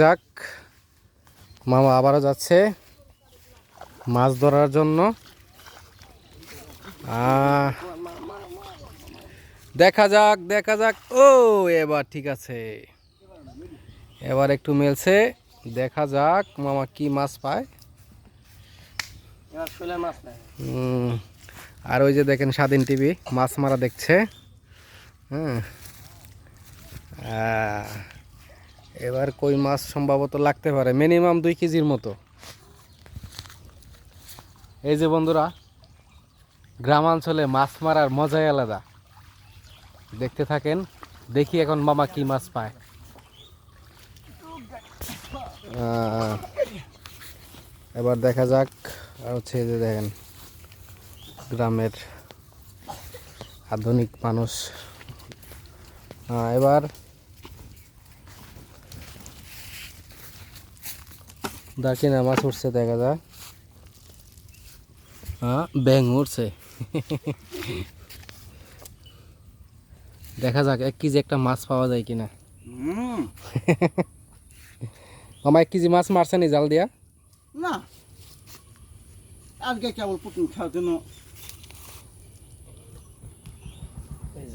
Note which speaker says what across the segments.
Speaker 1: যাক, মামা আবারও যাচ্ছে মাছ ধরার জন্য। দেখা যাক দেখা যাক। ও এবার ঠিক আছে, এবার একটু মেলছে। দেখা যাক মামা কি মাছ পায়। আর ওই যে দেখেন স্বাধীন টিভি মাছ মারা দেখছে। এবার কই মাছ সম্ভবত লাগতে পারে, মিনিমাম 2 কেজির মতো। এই যে বন্ধুরা, গ্রামাঞ্চলে মাছ মারার মজাই আলাদা। দেখতে থাকেন, দেখি এখন মামা কি মাছ পায়। এবার দেখা যাক। আর হচ্ছে এই যে দেখেন, গ্রামের আধুনিক মানুষ। এবার দাকিনা মাছ উঠছে, দেখা যায়। ব্যাং উঠছে। দেখা যাক 1 কেজি একটা মাছ পাওয়া যায় কিনা। মামা 1 কেজি মাছ মারছেনি জাল দিয়া?
Speaker 2: না, আজকে কেবল পুতুল খাওয়ার জন্য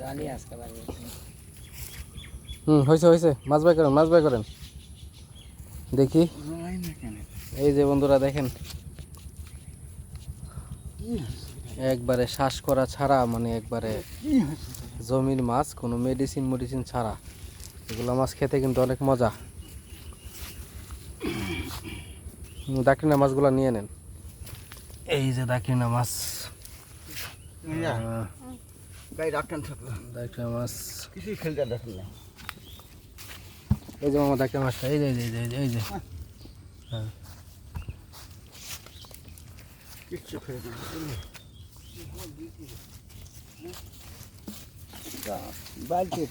Speaker 2: জানি আজকে লাগে।
Speaker 1: হয়েছে হয়েছে, মাছ বাই করেন, মাছ বাই করেন দেখি। এই যে বন্ধুরা দেখেন, একবারে শ্বাস করা ছাড়া, মানে একবারে জমির মাছ, কোনো মেডিসিন ছাড়া। এগুলো মাছ খেতে কিন্তু অনেক মজা। দাকিনা মাছগুলো নিয়ে নেন। এই যে দাকিনা মাছ, দাকিনা মাছ।
Speaker 2: কিছুই খেলতে দেখেন না।
Speaker 1: এই যে মামা দাকিনা মাছটা, এই যে এই যে হ্যাঁ,
Speaker 2: কিচ্ছু খেলতে বালতি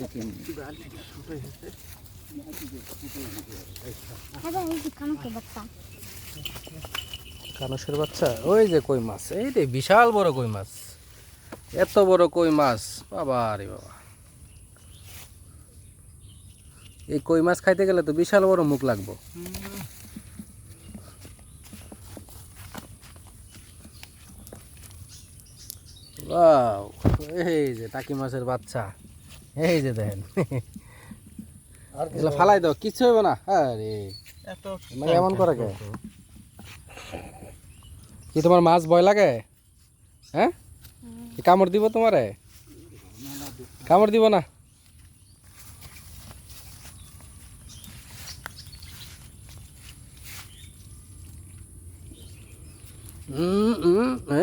Speaker 1: কানসের বাচ্চা। ওই যে কই মাছ, এই রে বিশাল বড় কই মাছ। এত বড় কই মাছ, বাবা রে বাবা। এই কই মাছ খাইতে গেলে তো বিশাল বড় মুখ লাগবো। ওয়াও, এই যে টাকি মাছের বাচ্চা। এই যে দেখেন, এগুলো ফালাই দাও, কিচ্ছু হবে না। আরে এমন করে কে? কি তোমার মাছ ভয় লাগে? হ্যাঁ, কামড় দিব তোমারে? কামড় দিব না?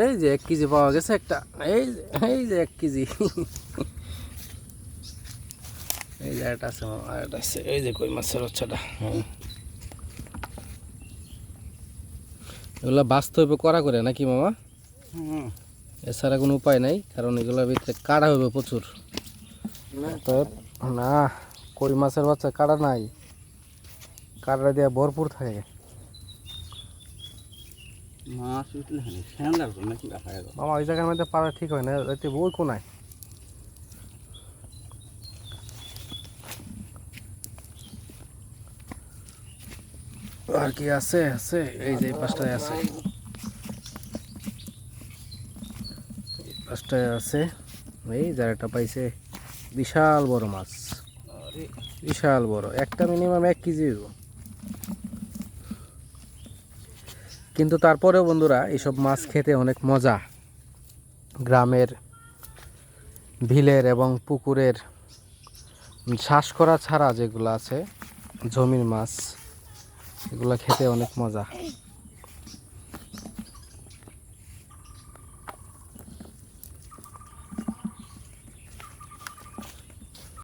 Speaker 1: এই যে 1 কেজি পাওয়া গেছে একটা। এই যে 1 কেজি। এই যে একটা আছে, আর একটা আছে। এই যে কই মাছের বাচ্চাটা। এগুলো বাঁচতে হবে কড়া করে নাকি মামা? এছাড়া কোনো উপায় নাই, কারণ এগুলোর ভিতরে কাটা হবে প্রচুর। না, কই মাছের বাচ্চা কাটা নাই, কাটা দিয়ে ভরপুর থাকে। মামা ওই জায়গার মধ্যে পাড়া ঠিক হয় না, ওই কোনায়। আর কি আছে? আছে এই যে পাঁচটায় আছে, পাঁচটায় আছে। এই যারাটা পাইছে বিশাল বড় মাছ, বিশাল বড়। একটা মিনিমাম 1 কেজি। কিন্তু তারপরেও বন্ধুরা, এইসব মাছ খেতে অনেক মজা। গ্রামের বিলের এবং পুকুরের শ্বাস করা ছাড়া যেগুলো আছে জমির মাছ, এগুলো খেতে অনেক মজা।